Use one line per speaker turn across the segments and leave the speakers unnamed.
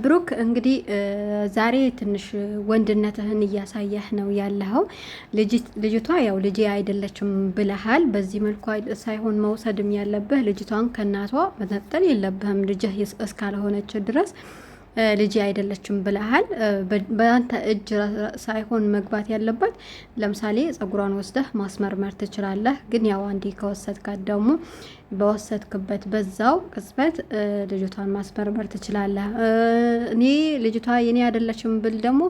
ብሩክ እንግዲህ ዛሬ ትንሽ ወንድነትህን እያሳየህ ነው ያለኸው። ልጅቷ ያው ልጄ አይደለችም ብለሃል። በዚህ መልኩ ሳይሆን መውሰድም ያለብህ ልጅቷን ከእናቷ መነጠል የለብህም። ልጅህ እስካልሆነች ድረስ ልጅ አይደለችም ብለሃል። በአንተ እጅ ሳይሆን መግባት ያለባት ለምሳሌ ጸጉሯን ወስደህ ማስመርመር ትችላለህ። ግን ያው አንዴ ከወሰድካት ደግሞ በወሰድክበት በዛው ቅጽበት ልጅቷን ማስመርመር ትችላለህ። እኔ ልጅቷ የኔ አይደለችም ብል ደግሞ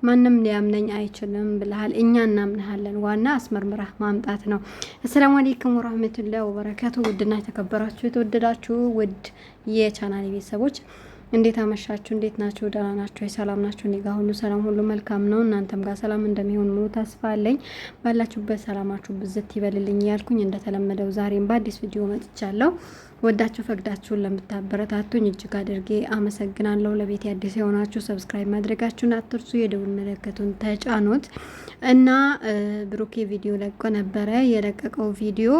ማንም ሊያምነኝ አይችልም ብለሃል። እኛ እናምንሃለን። ዋና አስመርምረህ ማምጣት ነው። አሰላሙ አለይኩም ወራህመቱላሂ ወበረካቱ። ውድና የተከበራችሁ የተወደዳችሁ ውድ የቻናል ቤተሰቦች እንዴት አመሻችሁ? እንዴት ናችሁ? ደህና ናችሁ? ሰላም ናችሁ? እኔ ጋር ሁሉ ሰላም፣ ሁሉ መልካም ነው። እናንተም ጋር ሰላም እንደሚሆን ሙሉ ተስፋ አለኝ። ባላችሁበት ሰላማችሁ ብዝት ይበልልኝ ያልኩኝ እንደተለመደው ዛሬም በአዲስ ቪዲዮ መጥቻለሁ። ወዳችሁ ፈቅዳችሁን ለምታበረታቱኝ እጅግ አድርጌ አመሰግናለሁ። ለቤት አዲስ የሆናችሁ ሰብስክራይብ ማድረጋችሁን አትርሱ፣ የደውል ምልክቱን ተጫኑት እና ብሩኬ ቪዲዮ ለቆ ነበረ። የለቀቀው ቪዲዮ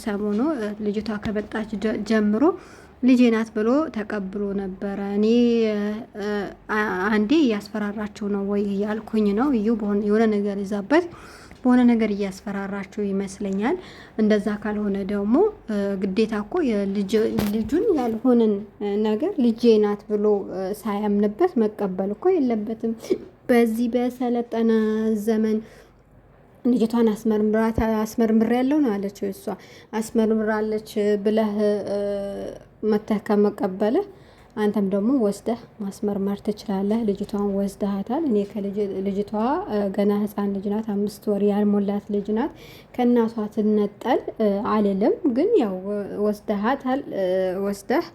ሰሞኑ ልጅቷ ከበጣች ጀምሮ ልጄ ናት ብሎ ተቀብሎ ነበረ። እኔ አንዴ እያስፈራራቸው ነው ወይ እያልኩኝ ነው። እዩ የሆነ ነገር ይዛበት በሆነ ነገር እያስፈራራቸው ይመስለኛል። እንደዛ ካልሆነ ደግሞ ግዴታ እኮ ልጁን ያልሆነን ነገር ልጄ ናት ብሎ ሳያምንበት መቀበል እኮ የለበትም። በዚህ በሰለጠነ ዘመን ልጅቷን አስመርምር ያለው ነው አለችው። እሷ አስመርምራለች ብለህ መተህ ከመቀበልህ አንተም ደግሞ ወስደህ ማስመርመር ትችላለህ። ልጅቷን ወስደሃታል። እኔ ልጅቷ ገና ህፃን ልጅ ናት፣ 5 ወር ያልሞላት ልጅ ናት። ከእናቷ ትነጠል አልልም፣ ግን ያው ወስደሃታል። ወስደህ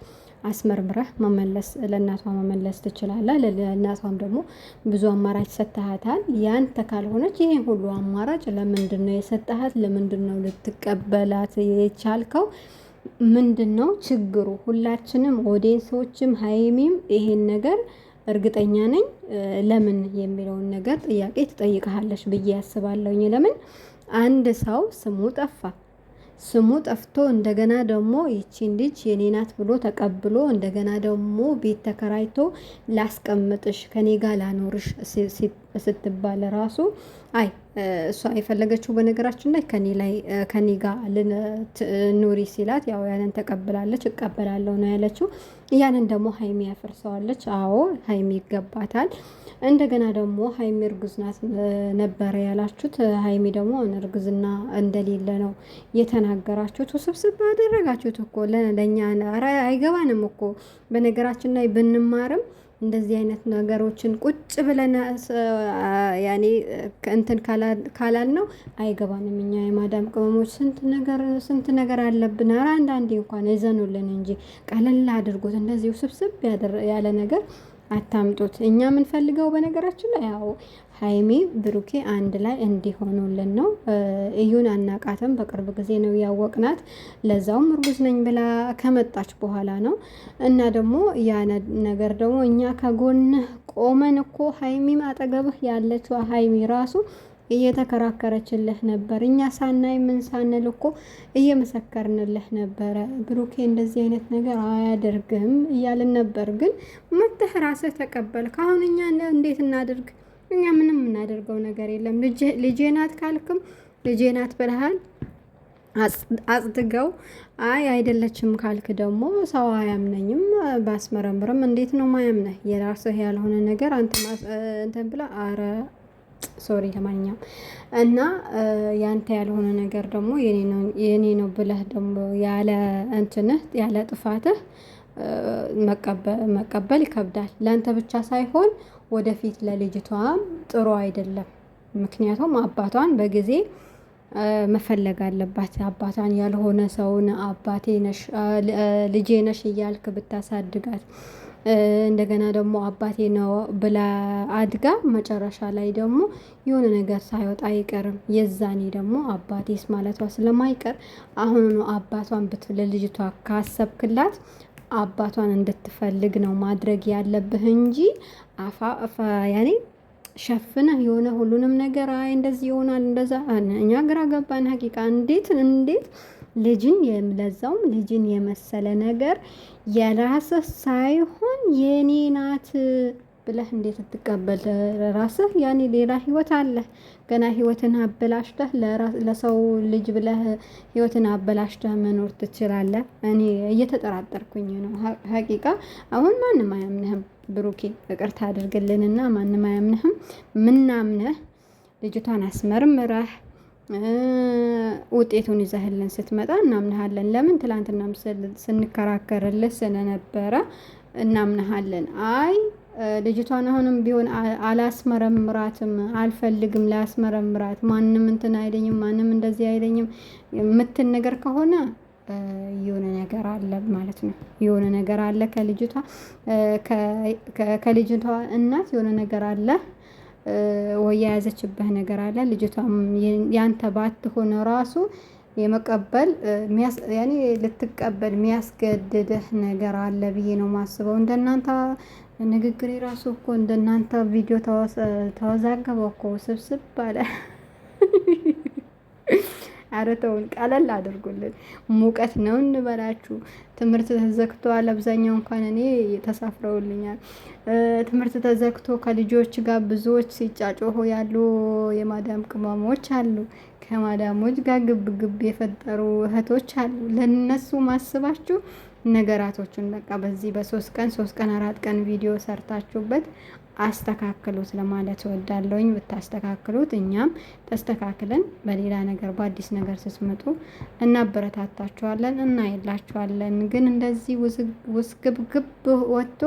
አስመርምረህ መመለስ ለእናቷ መመለስ ትችላለህ። ለእናቷም ደግሞ ብዙ አማራጭ ሰጥተሃታል። ያንተ ካልሆነች ይሄን ሁሉ አማራጭ ለምንድን ነው የሰጠሃት? ለምንድን ነው ልትቀበላት የቻልከው? ምንድን ነው ችግሩ? ሁላችንም ኦዲየንሶችም ሀይሚም ይሄን ነገር እርግጠኛ ነኝ ለምን የሚለውን ነገር ጥያቄ ትጠይቀሃለች ብዬ ያስባለሁኝ። ለምን አንድ ሰው ስሙ ጠፍቶ እንደገና ደግሞ ይቺን ልጅ የኔ ናት ብሎ ተቀብሎ እንደገና ደግሞ ቤት ተከራይቶ ላስቀምጥሽ ከኔ ጋር ላኖርሽ ስትባል ራሱ አይ እሷ የፈለገችው በነገራችን ላይ ከኔ ጋር ኑሪ ሲላት ያው ያንን ተቀብላለች። እቀበላለሁ ነው ያለችው። ያንን ደግሞ ሀይሚ ያፈርሰዋለች። አዎ ሀይሚ ይገባታል። እንደገና ደግሞ ሀይሚ እርጉዝ ናት ነበረ ያላችሁት። ሀይሚ ደግሞ እርግዝና እንደሌለ ነው የተናገራችሁት። ውስብስብ አደረጋችሁት እኮ ለእኛ አይገባንም እኮ። በነገራችን ላይ ብንማርም እንደዚህ አይነት ነገሮችን ቁጭ ብለን ያኔ እንትን ካላል ነው አይገባንም። እኛ የማዳም ቅመሞች ስንት ነገር አለብን። ኧረ አንዳንዴ እንኳን እዘኑልን እንጂ ቀለል አድርጎት። እንደዚህ ውስብስብ ያለ ነገር አታምጡት። እኛ የምንፈልገው በነገራችን ላይ ያው ሀይሚ ብሩኬ አንድ ላይ እንዲሆኑልን ነው። እዩን አናቃትም፣ በቅርብ ጊዜ ነው ያወቅናት። ለዛውም እርጉዝ ነኝ ብላ ከመጣች በኋላ ነው። እና ደግሞ ያ ነገር ደግሞ እኛ ከጎንህ ቆመን እኮ ሀይሚም አጠገብህ ያለችው ሀይሚ ራሱ እየተከራከረችልህ ነበር። እኛ ሳናይ ምን ሳንል እኮ እየመሰከርንልህ ነበረ። ብሩኬ እንደዚህ አይነት ነገር አያደርግም እያልን ነበር። ግን መተህ ራስህ ተቀበልክ። አሁን እኛ እንዴት እናድርግ? እኛ ምንም የምናደርገው ነገር የለም። ልጄ ናት ካልክም ልጄ ናት ብለሃል፣ አጽድገው። አይ አይደለችም ካልክ ደግሞ ሰው አያምነኝም ባስመረምርም እንዴት ነው ማያምነህ? የራስህ ያልሆነ ነገር አንተ እንትን ብላ አረ ሶሪ ለማንኛውም እና ያንተ ያልሆነ ነገር ደግሞ የኔ ነው ብለህ ደግሞ ያለ እንትንህ ያለ ጥፋትህ መቀበል ይከብዳል። ለአንተ ብቻ ሳይሆን ወደፊት ለልጅቷም ጥሩ አይደለም። ምክንያቱም አባቷን በጊዜ መፈለግ አለባት። አባቷን ያልሆነ ሰውን አባቴ ነሽ ልጄ ነሽ እያልክ ብታሳድጋት እንደገና ደግሞ አባቴ ነው ብላ አድጋ መጨረሻ ላይ ደግሞ የሆነ ነገር ሳይወጣ አይቀርም። የዛኔ ደግሞ አባቴስ ማለቷ ስለማይቀር አሁን ነው አባቷን ለልጅቷ ካሰብክላት አባቷን እንድትፈልግ ነው ማድረግ ያለብህ እንጂ ያኔ ሸፍነህ የሆነ ሁሉንም ነገር አይ እንደዚህ ይሆናል እንደዛ። እኛ ግራ ገባን ሀቂቃ። እንዴት ልጅን ለዛውም ልጅን የመሰለ ነገር የራስህ ሳይሆን የኔ ናት ብለህ እንዴት ትቀበል? ራስህ ያኔ ሌላ ህይወት አለ። ገና ህይወትን አበላሽተህ ለሰው ልጅ ብለህ ህይወትን አበላሽተህ መኖር ትችላለህ? እኔ እየተጠራጠርኩኝ ነው ሀቂቃ። አሁን ማንም አያምንህም ብሩኬ፣ ይቅርታ አድርግልንና ማንም አያምንህም። ምናምነህ ልጅቷን አስመርምረህ ውጤቱን ይዘህልን ስትመጣ እናምንሃለን። ለምን ትላንትና ስንከራከርልህ ስለነበረ እናምንሃለን። አይ ልጅቷን አሁንም ቢሆን አላስመረምራትም፣ አልፈልግም ላስመረምራት፣ ማንም እንትን አይለኝም፣ ማንም እንደዚህ አይለኝም የምትል ነገር ከሆነ የሆነ ነገር አለ ማለት ነው። የሆነ ነገር አለ ከልጅቷ እናት የሆነ ነገር አለ ወይ የያዘችበት ነገር አለ። ልጅቷም ያንተ ባትሆን ራሱ የመቀበል ያኔ ልትቀበል የሚያስገድድህ ነገር አለ ብዬ ነው የማስበው። እንደናንተ ንግግሬ ራሱ እኮ እንደናንተ ቪዲዮ ተወዛገበው እኮ ስብስብ አለ። ኧረ ተውን፣ ቀለል አድርጉልን። ሙቀት ነው እንበላችሁ። ትምህርት ተዘግቷል። አብዛኛው እንኳን እኔ ተሳፍረውልኛል። ትምህርት ተዘግቶ ከልጆች ጋር ብዙዎች ሲጫጮሁ ያሉ የማዳም ቅመሞች አሉ። ከማዳሞች ጋር ግብ ግብ የፈጠሩ እህቶች አሉ። ለነሱ ማስባችሁ ነገራቶቹን በቃ በዚህ በሶስት ቀን 4 ቀን ቪዲዮ ሰርታችሁበት አስተካክሉት ለማለት እወዳለሁኝ። ብታስተካክሉት እኛም ተስተካክለን በሌላ ነገር በአዲስ ነገር ስትመጡ እናበረታታችኋለን፣ እናይላችኋለን። ግን እንደዚህ ውስግብግብ ወጥቶ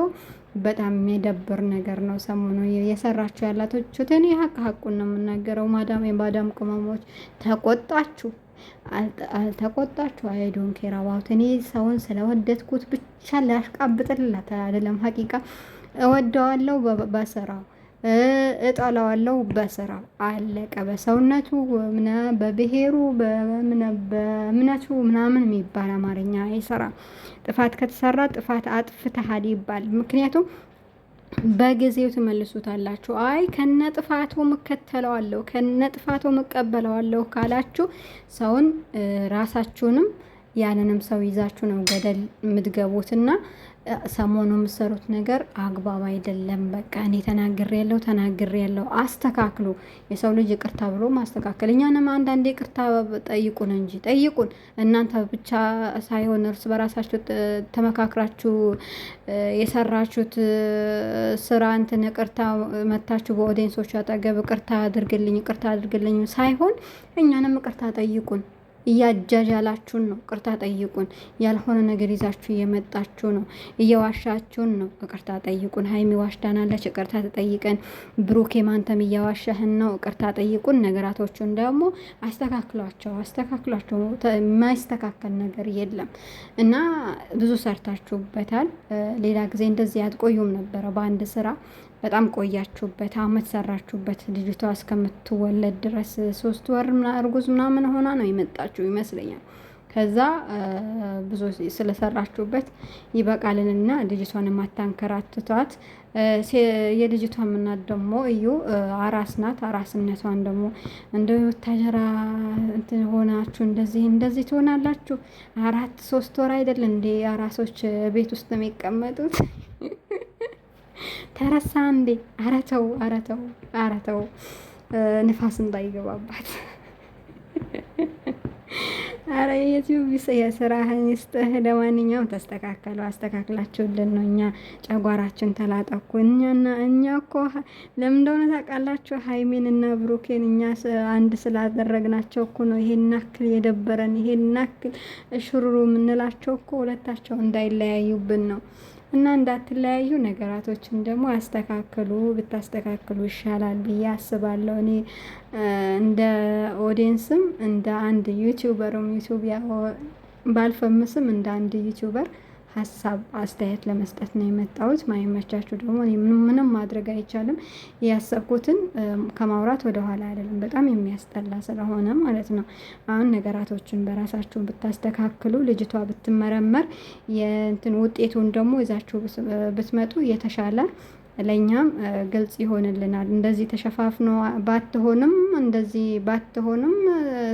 በጣም የሚደብር ነገር ነው ሰሞኑ የሰራችሁ ያላችሁት። እኔ ሀቁን ነው የምናገረው። የማዳም ቅመሞች ተቆጣችሁ አልተቆጣችሁ አይዶን ኬር አባውት። እኔ ሰውን ስለወደድኩት ብቻ ላሽቃብጥላት አይደለም። ሀቂቃ እወደዋለሁ በስራው፣ እጠላዋለሁ በስራው። አለቀ። በሰውነቱ በብሔሩ በእምነቱ ምናምን የሚባል አማርኛ አይሰራም። ጥፋት ከተሰራ ጥፋት አጥፍተሃል ይባል። ምክንያቱም በጊዜው ትመልሱታላችሁ። አይ ከነ ጥፋቱ እከተለዋለሁ ከነ ጥፋቱ እቀበለዋለሁ ካላችሁ ሰውን ራሳችሁንም ያንንም ሰው ይዛችሁ ነው ገደል የምትገቡትና ሰሞኑ የምትሰሩት ነገር አግባብ አይደለም። በቃ እኔ ተናግሬያለሁ። አስተካክሉ። የሰው ልጅ ይቅርታ ብሎ ማስተካከል። እኛንም አንዳንዴ ይቅርታ ጠይቁን እንጂ ጠይቁን። እናንተ ብቻ ሳይሆን እርስ በራሳችሁ ተመካክራችሁ የሰራችሁት ስራ እንትን ይቅርታ መታችሁ በኦዲየንሶች አጠገብ ይቅርታ አድርግልኝ ሳይሆን እኛንም ይቅርታ ጠይቁን። እያጃጃላችሁን ነው። ቅርታ ጠይቁን። ያልሆነ ነገር ይዛችሁ እየመጣችሁ ነው። እየዋሻችሁን ነው። ቅርታ ጠይቁን። ሀይሚ ዋሽታናለች፣ ቅርታ ተጠይቀን። ብሩኬ ማንተም እያዋሻህን ነው፣ ቅርታ ጠይቁን። ነገራቶቹን ደግሞ አስተካክሏቸው። የማይስተካከል ነገር የለም እና ብዙ ሰርታችሁበታል። ሌላ ጊዜ እንደዚህ አትቆዩም ነበረ። በአንድ ስራ በጣም ቆያችሁበት። አመት ሰራችሁበት። ልጅቷ እስከምትወለድ ድረስ 3 ወር እርጉዝ ምናምን ሆና ነው የመጣችሁ ይመስለኛል። ከዛ ብዙ ስለሰራችሁበት ይበቃልንና ልጅቷን ማታንከራትቷት። የልጅቷ እናት ደግሞ እዩ አራስ ናት። አራስነቷን ደግሞ እንደው ወታጀራ እንትን ሆናችሁ እንደዚህ ትሆናላችሁ። 3 ወር አይደል እንዴ አራሶች ቤት ውስጥ የሚቀመጡት? ተረሳ እንዴ? ኧረ ተው ንፋስ እንዳይገባባት። ኧረ የዩቲዩብ የስራህን ይስጥህ። ለማንኛውም አስተካክላችሁልን ነው። እኛ ጨጓራችን ተላጠኩ። እኛ እኮ ለምን እንደሆነ ታውቃላችሁ? ሀይሜን እና ብሩኬን እኛ አንድ ስላደረግናቸው እኮ ነው ይሄን ናክል የደበረን፣ ይሄን ናክል ሽሩሩ የምንላቸው እኮ ሁለታቸው እንዳይለያዩብን ነው። እና እንዳትለያዩ ነገራቶችን ደግሞ አስተካክሉ። ብታስተካክሉ ይሻላል ብዬ አስባለሁ። እኔ እንደ ኦዲየንስም እንደ አንድ ዩቲዩበርም ዩቲዩብ ባልፈምስም እንደ አንድ ዩቲዩበር ሀሳብ አስተያየት ለመስጠት ነው የመጣሁት። ማይመቻችሁ ደግሞ ምንም ማድረግ አይቻልም። ያሰብኩትን ከማውራት ወደ ኋላ አይደለም። በጣም የሚያስጠላ ስለሆነ ማለት ነው። አሁን ነገራቶችን በራሳችሁ ብታስተካክሉ፣ ልጅቷ ብትመረመር፣ የእንትን ውጤቱን ደግሞ ይዛችሁ ብትመጡ የተሻለ ለእኛም ግልጽ ይሆንልናል። እንደዚህ ተሸፋፍኖ ባትሆንም እንደዚህ ባትሆንም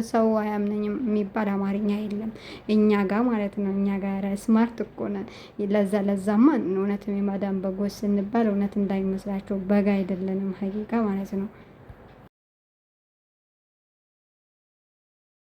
ሰው አያምነኝም የሚባል አማርኛ የለም እኛ ጋር ማለት ነው። እኛ ጋር ስማርት እኮ ነን። ለዛማ እውነትም የማዳም በጎች ስንባል እውነት እንዳይመስላቸው በግ አይደለንም ሀቂቃ ማለት ነው።